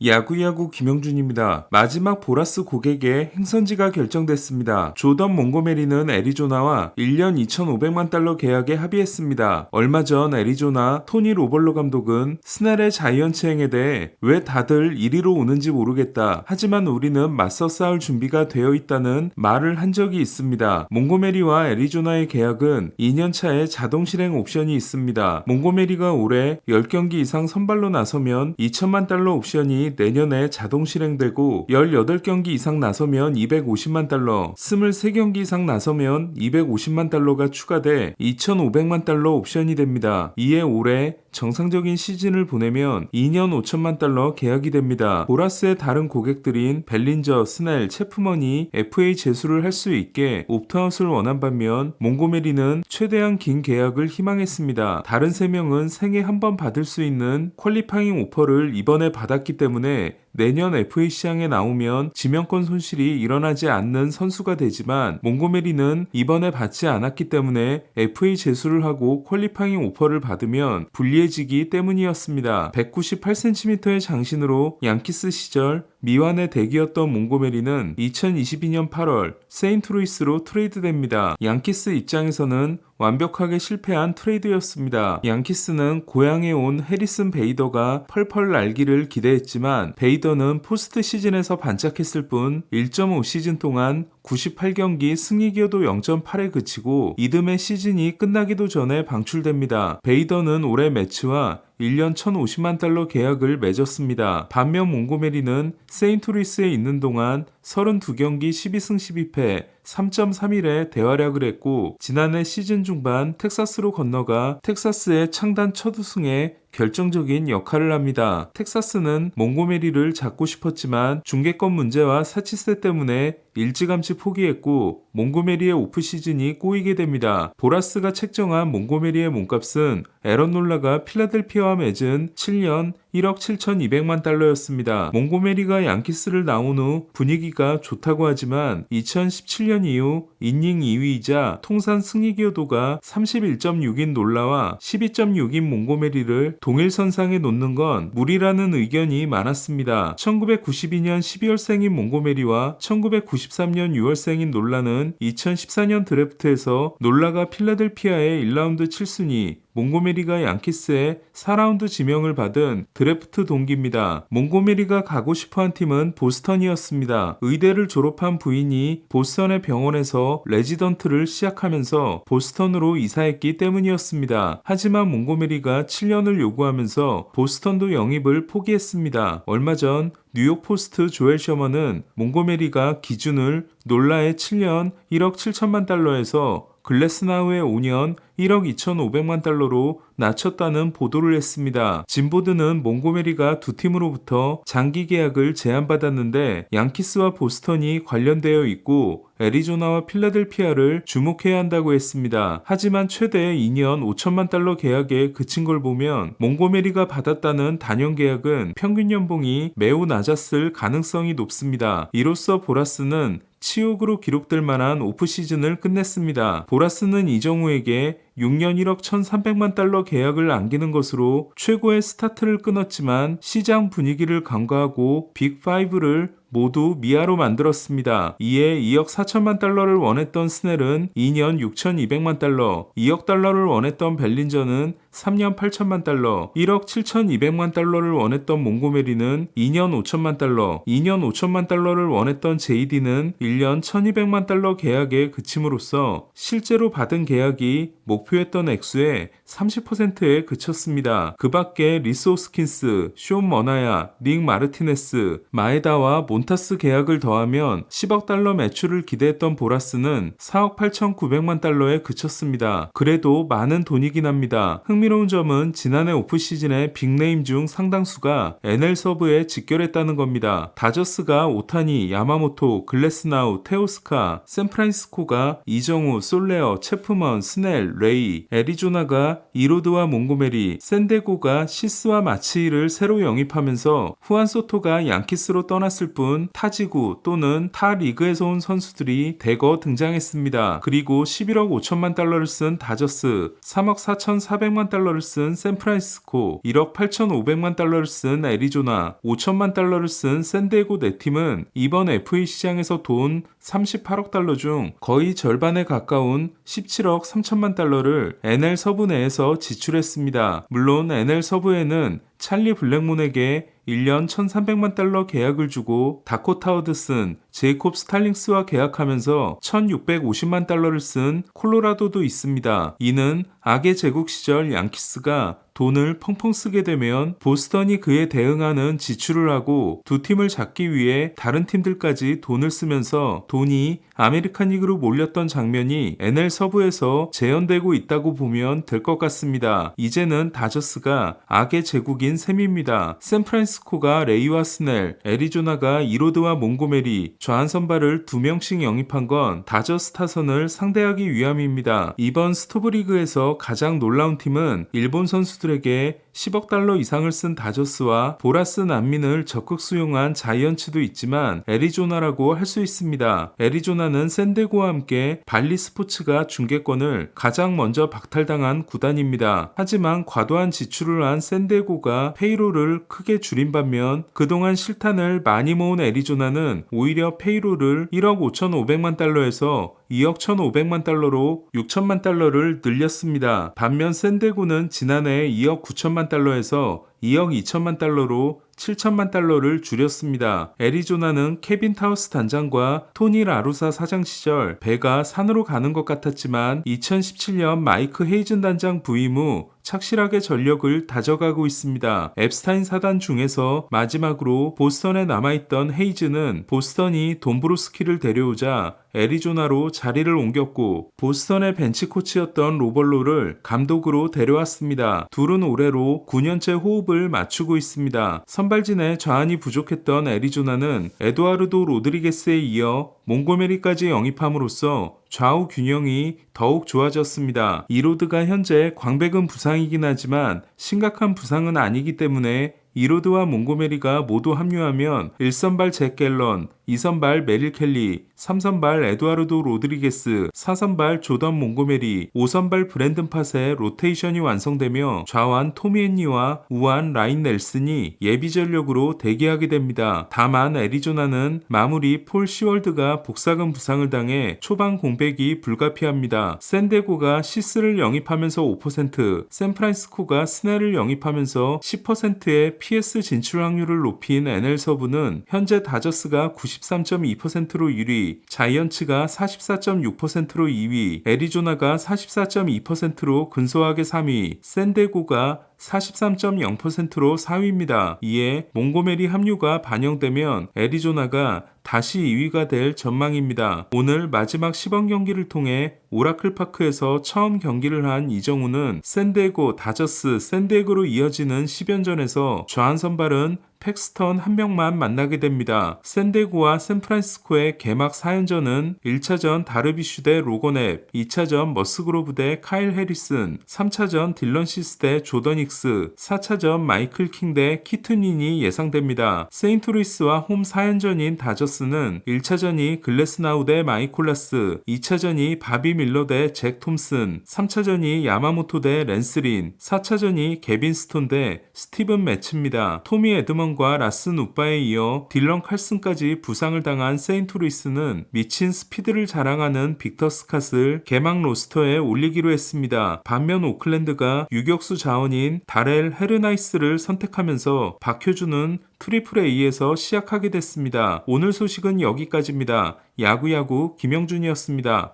야구야구 김영준입니다. 마지막 보라스 고객의 행선지가 결정됐습니다. 조던 몽고메리는 애리조나와 1년 2,500만 달러 계약에 합의했습니다. 얼마 전 애리조나 토니 로벌로 감독은 스넬의 자이언츠 행에 대해 왜 다들 이리로 오는지 모르겠다. 하지만 우리는 맞서 싸울 준비가 되어 있다는 말을 한 적이 있습니다. 몽고메리와 애리조나의 계약은 2년 차에 자동 실행 옵션이 있습니다. 몽고메리가 올해 10경기 이상 선발로 나서면 2천만 달러 옵션이 내년에 자동 실행되고 18경기 이상 나서면 250만 달러, 23경기 이상 나서면 250만 달러가 추가돼 2,500만 달러 옵션이 됩니다. 이에 올해 정상적인 시즌을 보내면 2년 5천만 달러 계약이 됩니다. 보라스의 다른 고객들인 벨린저, 스넬, 체프먼이 FA 제수를 할 수 있게 옵트아웃을 원한 반면 몽고메리는 최대한 긴 계약을 희망했습니다. 다른 3명은 생애 한 번 받을 수 있는 퀄리파잉 오퍼를 이번에 받았기 때문에 내년 FA 시장에 나오면 지명권 손실이 일어나지 않는 선수가 되지만 몽고메리는 이번에 받지 않았기 때문에 FA 제수를 하고 퀄리파잉 오퍼를 받으면 불리해지기 때문이었습니다. 198cm의 장신으로 양키스 시절 미완의 대기였던 몽고메리는 2022년 8월 세인트루이스로 트레이드됩니다. 양키스 입장에서는 완벽하게 실패한 트레이드였습니다. 양키스는 고향에 온 해리슨 베이더가 펄펄 날기를 기대했지만 베이더는 포스트 시즌에서 반짝했을 뿐 1.5시즌 동안 98경기 승리 기여도 0.8에 그치고 이듬해 시즌이 끝나기도 전에 방출됩니다. 베이더는 올해 매치와 1년 1,050만 달러 계약을 맺었습니다. 반면 몽고메리는 세인트루이스에 있는 동안 32경기 12승 12패 3.31의 대활약을 했고 지난해 시즌 중반 텍사스로 건너가 텍사스의 창단 첫 우승에 결정적인 역할을 합니다. 텍사스는 몽고메리를 잡고 싶었지만 중계권 문제와 사치세 때문에 일찌감치 포기했고 몽고메리의 오프 시즌이 꼬이게 됩니다. 보라스가 책정한 몽고메리의 몸값은 에런 놀라가 필라델피아와 맺은 7년 1억 7,200만 달러였습니다. 몽고메리가 양키스를 나온 후 분위기가 좋다고 하지만 2017년 이후 이닝 2위이자 통산 승리 기여도가 31.6인 놀라와 12.6인 몽고메리를 동일선상에 놓는 건 무리라는 의견이 많았습니다. 1992년 12월생인 몽고메리와 1993년 6월생인 놀라는 2014년 드래프트에서 놀라가 필라델피아의 1라운드 7순위, 몽고메리가 양키스의 4라운드 지명을 받은 드래프트 동기입니다. 몽고메리가 가고 싶어한 팀은 보스턴이었습니다. 의대를 졸업한 부인이 보스턴의 병원에서 레지던트를 시작하면서 보스턴으로 이사했기 때문이었습니다. 하지만 몽고메리가 7년을 요구하면서 보스턴도 영입을 포기했습니다. 얼마 전 뉴욕 포스트 조엘 셔먼은 몽고메리가 기준을 놀라의 7년 1억 7천만 달러에서 글래스나우의 5년 1억 2,500만 달러로 낮췄다는 보도를 했습니다. 진보드는 몽고메리가 두 팀으로부터 장기 계약을 제안받았는데 양키스와 보스턴이 관련되어 있고 애리조나와 필라델피아를 주목해야 한다고 했습니다. 하지만 최대 2년 5천만 달러 계약에 그친 걸 보면 몽고메리가 받았다는 단연 계약은 평균 연봉이 매우 낮았을 가능성이 높습니다. 이로써 보라스는 치욕으로 기록될 만한 오프시즌을 끝냈습니다. 보라스는 이정우에게 6년 1억 1,300만 달러 계약을 안기는 것으로 최고의 스타트를 끊었지만 시장 분위기를 간과하고 빅5를 모두 미아로 만들었습니다. 이에 2억 4천만 달러를 원했던 스넬은 2년 6,200만 달러, 2억 달러를 원했던 벨린저는 3년 8천만 달러, 1억 7,200만 달러를 원했던 몽고메리는 2년 5천만 달러, 2년 5천만 달러를 원했던 JD는 1년 1,200만 달러 계약에 그침으로써 실제로 받은 계약이 목표했던 액수의 30%에 그쳤습니다. 그 밖에 리스 호스킨스, 쇼 머나야, 닉 마르티네스, 마에다와 몬타스 계약을 더하면 10억 달러 매출을 기대했던 보라스는 4억 8,900만 달러에 그쳤습니다. 그래도 많은 돈이긴 합니다. 흥미로운 점은 지난해 오프시즌의 빅네임 중 상당수가 NL 서브에 직결했다는 겁니다. 다저스가 오타니, 야마모토, 글래스나우, 테오스카, 샌프란시스코가 이정우, 솔레어, 체프먼, 스넬, 레이, 애리조나가 이로드와 몽고메리, 샌디에고가 시스와 마치이를 새로 영입하면서 후안 소토가 양키스로 떠났을 뿐 플레이오프는 타지구 또는 타 리그에서 온 선수들이 대거 등장했습니다. 그리고 11억 5천만 달러를 쓴 다저스, 3억 4,400만 달러를 쓴 샌프란시스코, 1억 8,500만 달러를 쓴 애리조나, 5천만 달러를 쓴 샌디에고 네 팀은 이번 FA 시장에서 돈 38억 달러 중 거의 절반에 가까운 17억 3천만 달러를 NL 서부 내에서 지출했습니다. 물론 NL 서부에는 찰리 블랙문에게 1년 1,300만 달러 계약을 주고 다코타 허드슨, 제이콥 스탈링스와 계약하면서 1,650만 달러를 쓴 콜로라도도 있습니다. 이는 악의 제국 시절 양키스가 돈을 펑펑 쓰게 되면 보스턴이 그에 대응하는 지출을 하고 두 팀을 잡기 위해 다른 팀들까지 돈을 쓰면서 돈이 아메리칸 리그로 몰렸던 장면이 NL 서부에서 재현되고 있다고 보면 될 것 같습니다. 이제는 다저스가 악의 제국인 셈입니다. 샌프란시스코가 레이와 스넬, 애리조나가 이로드와 몽고메리, 좌한 선발을 2명씩 영입한 건 다저스 타선을 상대하기 위함입니다. 이번 스토브리그에서 가장 놀라운 팀은 일본 선수들에게 10억 달러 이상을 쓴 다저스와 보라스 난민을 적극 수용한 자이언츠도 있지만 애리조나라고 할 수 있습니다. 애리조나는 샌디에고와 함께 발리 스포츠가 중계권을 가장 먼저 박탈당한 구단입니다. 하지만 과도한 지출을 한 샌디에고가 페이롤을 크게 줄인 반면 그동안 실탄을 많이 모은 애리조나는 오히려 페이롤을 1억 5,500만 달러에서 2억 1,500만 달러로 6천만 달러를 늘렸습니다. 반면 샌디에고는 지난해 2억 9천만 달러에서 2억 2천만 달러로 7천만 달러를 줄였습니다. 애리조나는 케빈 타우스 단장과 토니 라루사 사장 시절 배가 산으로 가는 것 같았지만 2017년 마이크 헤이즌 단장 부임 후 착실하게 전력을 다져가고 있습니다. 앱스타인 사단 중에서 마지막으로 보스턴에 남아있던 헤이즈는 보스턴이 돈브로스키를 데려오자 애리조나로 자리를 옮겼고 보스턴의 벤치 코치였던 로벌로를 감독으로 데려왔습니다. 둘은 올해로 9년째 호흡을 맞추고 있습니다. 선발진에 좌안이 부족했던 애리조나는 에두아르도 로드리게스에 이어 몽고메리까지 영입함으로써 좌우 균형이 더욱 좋아졌습니다. 이로드가 현재 광배근 부상이긴 하지만 심각한 부상은 아니기 때문에 이로드와 몽고메리가 모두 합류하면 1선발 잭 갤런, 2선발 메릴 켈리, 3선발 에두아르도 로드리게스, 4선발 조던 몽고메리, 5선발 브랜든 팟의 로테이션이 완성되며 좌완 토미 헨리와 우완 라인 넬슨이 예비 전력으로 대기하게 됩니다. 다만 애리조나는 마무리 폴 시월드가 복사근 부상을 당해 초반 공백이 불가피합니다. 샌디에고가 시스를 영입하면서 5%, 샌프란시스코가 스넬을 영입하면서 10%의 PS 진출 확률을 높인 NL 서부는 현재 다저스가 93.2%로 1위, 자이언츠가 44.6%로 2위, 애리조나가 44.2%로 근소하게 3위, 샌디에고가 43.0%로 4위입니다. 이에 몽고메리 합류가 반영되면 애리조나가 다시 2위가 될 전망입니다. 오늘 마지막 시범 경기를 통해 오라클 파크에서 처음 경기를 한 이정우는 샌디에고, 다저스, 샌디에고로 이어지는 10연전에서 좌한 선발은 팩스턴 한 명만 만나게 됩니다. 샌디에고와 샌프란시스코의 개막 4연전은 1차전 다르비슈 대 로건 앱, 2차전 머스그로브 대 카일 해리슨, 3차전 딜런 시스 대 조던 익스, 4차전 마이클 킹 대 키튼윈이 예상됩니다. 세인트루이스와 홈 4연전인 다저스는 1차전이 글래스나우 대 마이콜라스, 2차전이 바비 밀러 대 잭 톰슨, 3차전이 야마모토 대 랜스린, 4차전이 게빈 스톤 대 스티븐 매츠입니다. 토미 에드먼과 라스 누빠에 이어 딜런 칼슨까지 부상을 당한 세인트루이스는 미친 스피드를 자랑하는 빅터 스캇을 개막 로스터에 올리기로 했습니다. 반면 오클랜드가 유격수 자원인 다렐 헤르나이스를 선택하면서 박효준은 트리플 A에서 시작하게 됐습니다. 오늘 소식은 여기까지입니다. 야구야구 김영준이었습니다.